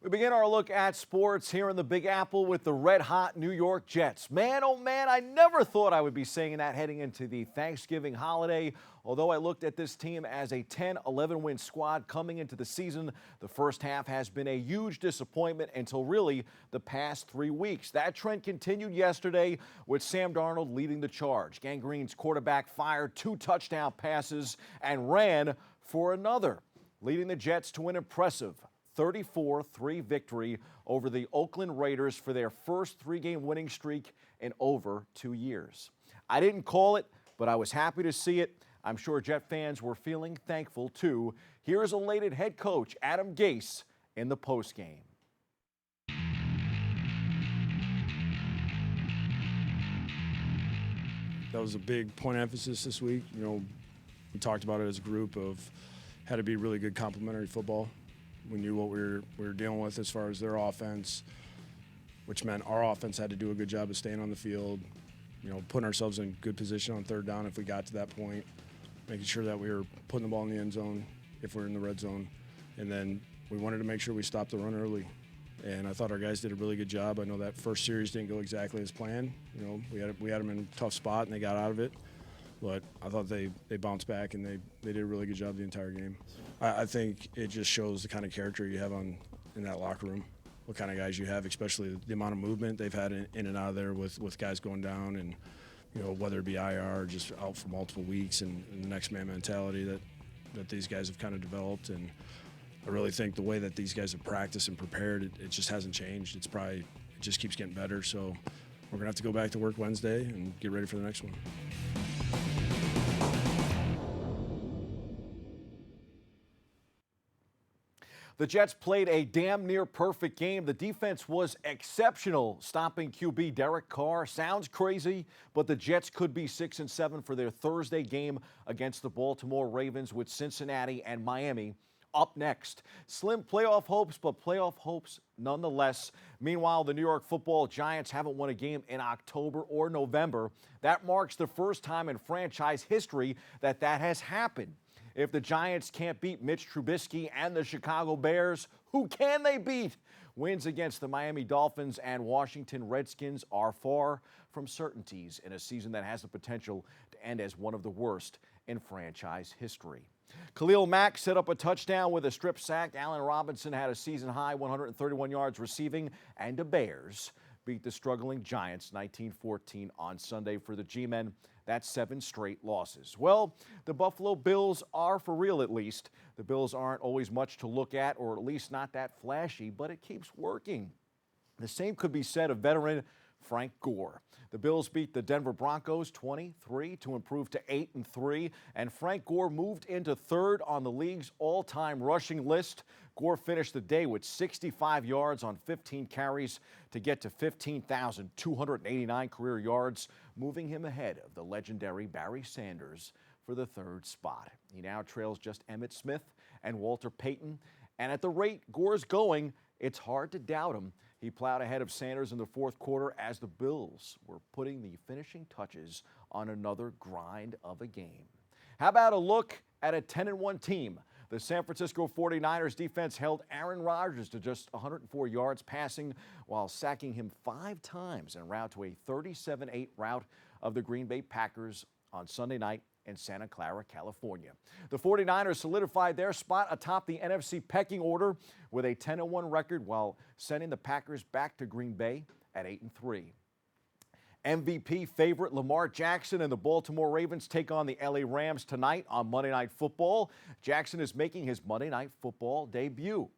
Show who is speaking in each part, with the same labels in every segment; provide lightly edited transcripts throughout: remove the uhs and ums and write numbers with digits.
Speaker 1: We begin our look at sports here in the Big Apple with the red-hot New York Jets. Man, oh man, I never thought I would be saying that heading into the Thanksgiving holiday. Although I looked at this team as a 10-11 win squad coming into the season, the first half has been a huge disappointment until really the past 3 weeks. That trend continued yesterday with Sam Darnold leading the charge. Gangrene's quarterback fired 2 touchdown passes and ran for another, leading the Jets to an impressive 34-3 victory over the Oakland Raiders for their first 3-game winning streak in over 2 years. I didn't call it, but I was happy to see it. I'm sure Jet fans were feeling thankful too. Here is elated head coach Adam Gase in the postgame.
Speaker 2: That was a big point of emphasis this week. You know, we talked about it as a group of had to be really good complementary football. We knew what we were dealing with as far as their offense, which meant our offense had to do a good job of staying on the field, you know, putting ourselves in good position on third down if we got to that point, making sure that we were putting the ball in the end zone if we're in the red zone. And then we wanted to make sure we stopped the run early. And I thought our guys did a really good job. I know that first series didn't go exactly as planned. You know, we had them in a tough spot and they got out of it. But I thought they bounced back and they did a really good job the entire game. I think it just shows the kind of character you have in that locker room, what kind of guys you have, especially the amount of movement they've had in and out of there with guys going down and, you know, whether it be IR or just out for multiple weeks and the next man mentality that these guys have kind of developed. And I really think the way that these guys have practiced and prepared, it just hasn't changed. It just keeps getting better. So we're going to have to go back to work Wednesday and get ready for the next one.
Speaker 1: The Jets played a damn near perfect game. The defense was exceptional, stopping QB Derek Carr. Sounds crazy, but the Jets could be 6-7 for their Thursday game against the Baltimore Ravens, with Cincinnati and Miami up next. Slim playoff hopes, but playoff hopes nonetheless. Meanwhile, the New York Football Giants haven't won a game in October or November. That marks the first time in franchise history that has happened. If the Giants can't beat Mitch Trubisky and the Chicago Bears, who can they beat? Wins against the Miami Dolphins and Washington Redskins are far from certainties in a season that has the potential to end as one of the worst in franchise history. Khalil Mack set up a touchdown with a strip sack. Allen Robinson had a season-high 131 yards receiving, and the Bears beat the struggling Giants 19-14 on Sunday for the G-Men. That's 7 straight losses. Well, the Buffalo Bills are for real, at least. The Bills aren't always much to look at, or at least not that flashy, but it keeps working. The same could be said of veteran Frank Gore. The Bills beat the Denver Broncos 23 to improve to 8-3, and Frank Gore moved into third on the league's all-time rushing list. Gore finished the day with 65 yards on 15 carries to get to 15,289 career yards, moving him ahead of the legendary Barry Sanders for the third spot. He now trails just Emmitt Smith and Walter Payton, and at the rate Gore's going, it's hard to doubt him. He plowed ahead of Sanders in the fourth quarter as the Bills were putting the finishing touches on another grind of a game. How about a look at a 10-1 team? The San Francisco 49ers defense held Aaron Rodgers to just 104 yards passing while sacking him 5 times en route to a 37-8 rout of the Green Bay Packers on Sunday night in Santa Clara, California. The 49ers solidified their spot atop the NFC pecking order with a 10-1 record while sending the Packers back to Green Bay at 8-3. MVP favorite Lamar Jackson and the Baltimore Ravens take on the LA Rams tonight on Monday Night Football. Jackson is making his Monday Night Football debut.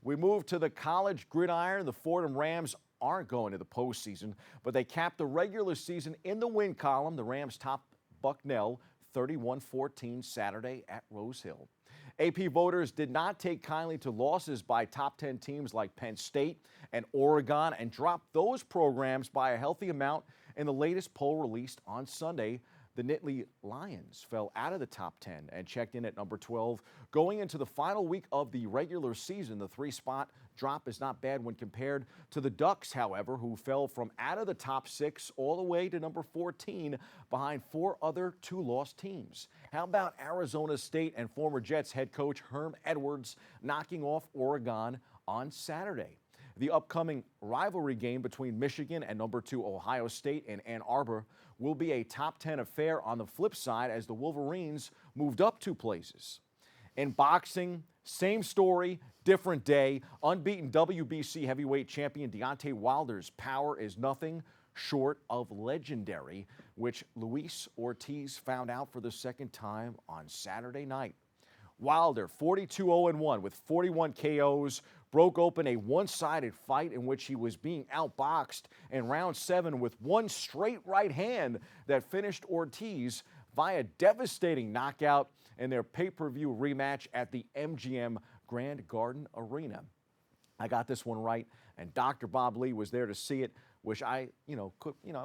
Speaker 1: We move to the college gridiron. The Fordham Rams aren't going to the postseason, but they capped the regular season in the win column. The Rams topped Bucknell 31-14 Saturday at Rose Hill. AP voters did not take kindly to losses by top 10 teams like Penn State and Oregon and dropped those programs by a healthy amount in the latest poll released on Sunday. The Nittany Lions fell out of the top 10 and checked in at number 12. Going into the final week of the regular season, the 3-spot drop is not bad when compared to the Ducks, however, who fell from out of the top 6 all the way to number 14 behind 4 other 2-loss teams. How about Arizona State and former Jets head coach Herm Edwards knocking off Oregon on Saturday. The upcoming rivalry game between Michigan and number 2 Ohio State in Ann Arbor will be a top 10 affair on the flip side as the Wolverines moved up 2 places. In boxing, same story, different day. Unbeaten WBC heavyweight champion Deontay Wilder's power is nothing short of legendary, which Luis Ortiz found out for the second time on Saturday night. Wilder, 42-0-1 with 41 KOs, broke open a one-sided fight in which he was being outboxed in round 7 with one straight right hand that finished Ortiz via devastating knockout in their pay-per-view rematch at the MGM Grand Garden Arena. I got this one right, and Dr. Bob Lee was there to see it. I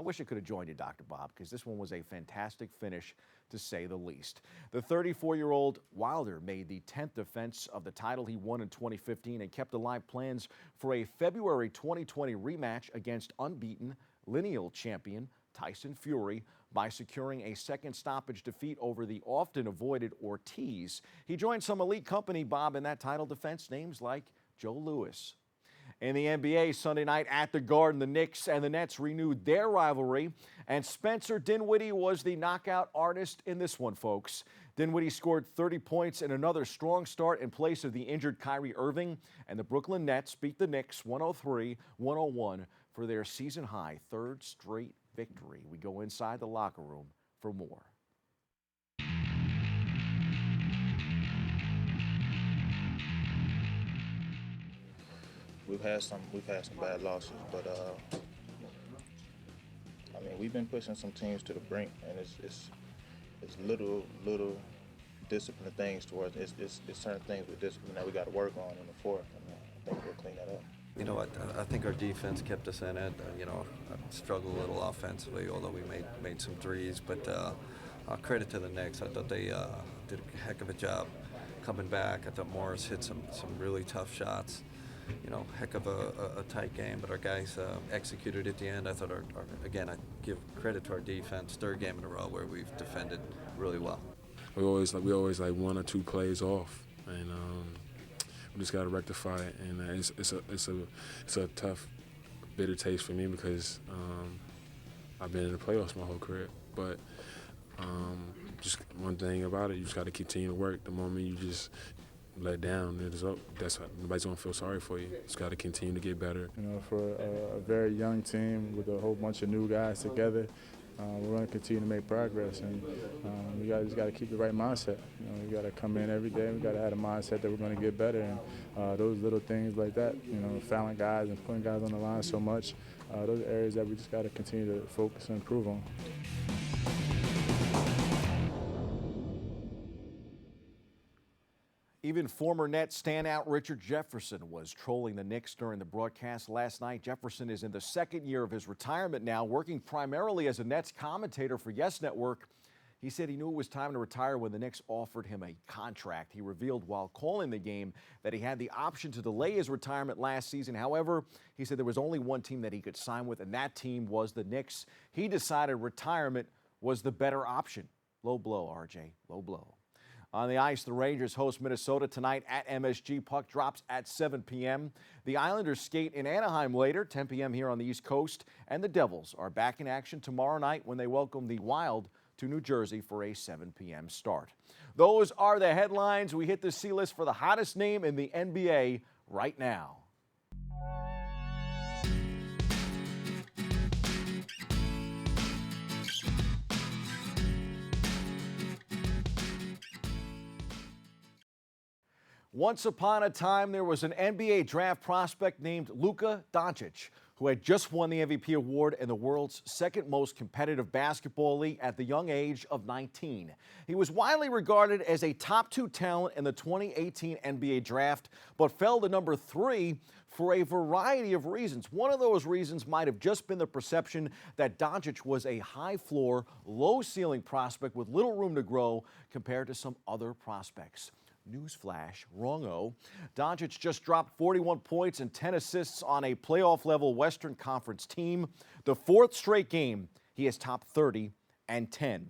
Speaker 1: wish I could have joined you, Dr. Bob, because this one was a fantastic finish, to say the least. The 34-year-old Wilder made the 10th defense of the title he won in 2015 and kept alive plans for a February 2020 rematch against unbeaten lineal champion Tyson Fury by securing a second stoppage defeat over the often avoided Ortiz. He joined some elite company, Bob, in that title defense, names like Joe Louis. In the NBA Sunday night at the Garden, the Knicks and the Nets renewed their rivalry, and Spencer Dinwiddie was the knockout artist in this one, folks. Dinwiddie scored 30 points in another strong start in place of the injured Kyrie Irving, and the Brooklyn Nets beat the Knicks 103-101 for their season-high third straight victory. We go inside the locker room for more.
Speaker 3: We've had some bad losses, but I mean, we've been pushing some teams to the brink, and it's little discipline things towards it's certain things with discipline that we got to work on in the fourth, and I think we'll clean that up.
Speaker 4: You know what? I think our defense kept us in it. I struggled a little offensively, although we made some threes. But credit to the Knicks. I thought they did a heck of a job coming back. I thought Morris hit some really tough shots. Heck of a tight game, but our guys executed at the end. I thought, again, I give credit to our defense. Third game in a row where we've defended really well.
Speaker 5: We always like 1 or 2 plays off, and we just got to rectify it. And it's a tough, bitter taste for me because I've been in the playoffs my whole career. But just one thing about it, you just got to continue to work. The moment you just let down, that's nobody's gonna feel sorry for you. Just got to continue to get better.
Speaker 6: For a very young team with a whole bunch of new guys together, we're going to continue to make progress, and we just got to keep the right mindset. We got to come in every day. We got to have a mindset that we're going to get better, and those little things like that, fouling guys and putting guys on the line so much, those are areas that we just got to continue to focus and improve on.
Speaker 1: Even former Net standout Richard Jefferson was trolling the Knicks during the broadcast last night. Jefferson is in the second year of his retirement now, working primarily as a Nets commentator for Yes Network. He said he knew it was time to retire when the Knicks offered him a contract. He revealed while calling the game that he had the option to delay his retirement last season. However, he said there was only one team that he could sign with, and that team was the Knicks. He decided retirement was the better option. Low blow, RJ, low blow. On the ice, the Rangers host Minnesota tonight at MSG. Puck drops at 7 p.m. The Islanders skate in Anaheim later, 10 p.m. here on the East Coast. And the Devils are back in action tomorrow night when they welcome the Wild to New Jersey for a 7 p.m. start. Those are the headlines. We hit the C-list for the hottest name in the NBA right now. Once upon a time, there was an NBA draft prospect named Luka Doncic, who had just won the MVP award in the world's second most competitive basketball league at the young age of 19. He was widely regarded as a top 2 talent in the 2018 NBA draft, but fell to number 3 for a variety of reasons. One of those reasons might have just been the perception that Doncic was a high-floor, low-ceiling prospect with little room to grow compared to some other prospects. Newsflash, wrong-o. Doncic just dropped 41 points and 10 assists on a playoff-level Western Conference team. The 4th straight game, he has topped 30 and 10.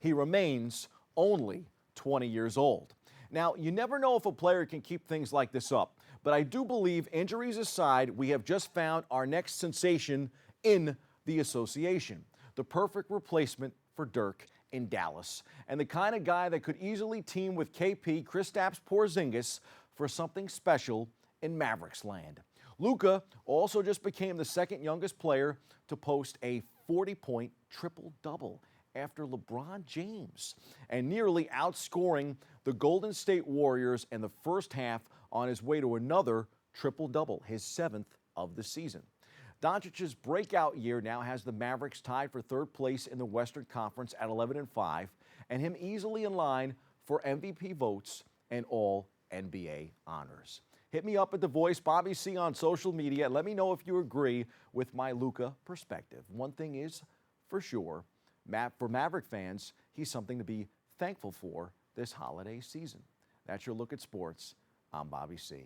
Speaker 1: He remains only 20 years old. Now, you never know if a player can keep things like this up, but But I do believe, injuries aside, we have just found our next sensation in the association. The perfect replacement for Dirk in Dallas, and the kind of guy that could easily team with KP, Kristaps Porzingis, for something special in Mavericks land. Luka also just became the second youngest player to post a 40-point triple-double after LeBron James, and nearly outscoring the Golden State Warriors in the first half on his way to another triple-double, his 7th of the season. Doncic's breakout year now has the Mavericks tied for third place in the Western Conference at 11-5, and him easily in line for MVP votes and all NBA honors. Hit me up at The Voice, Bobby C, on social media, and let me know if you agree with my Luka perspective. One thing is for sure, for Maverick fans, he's something to be thankful for this holiday season. That's your look at sports. I'm Bobby C.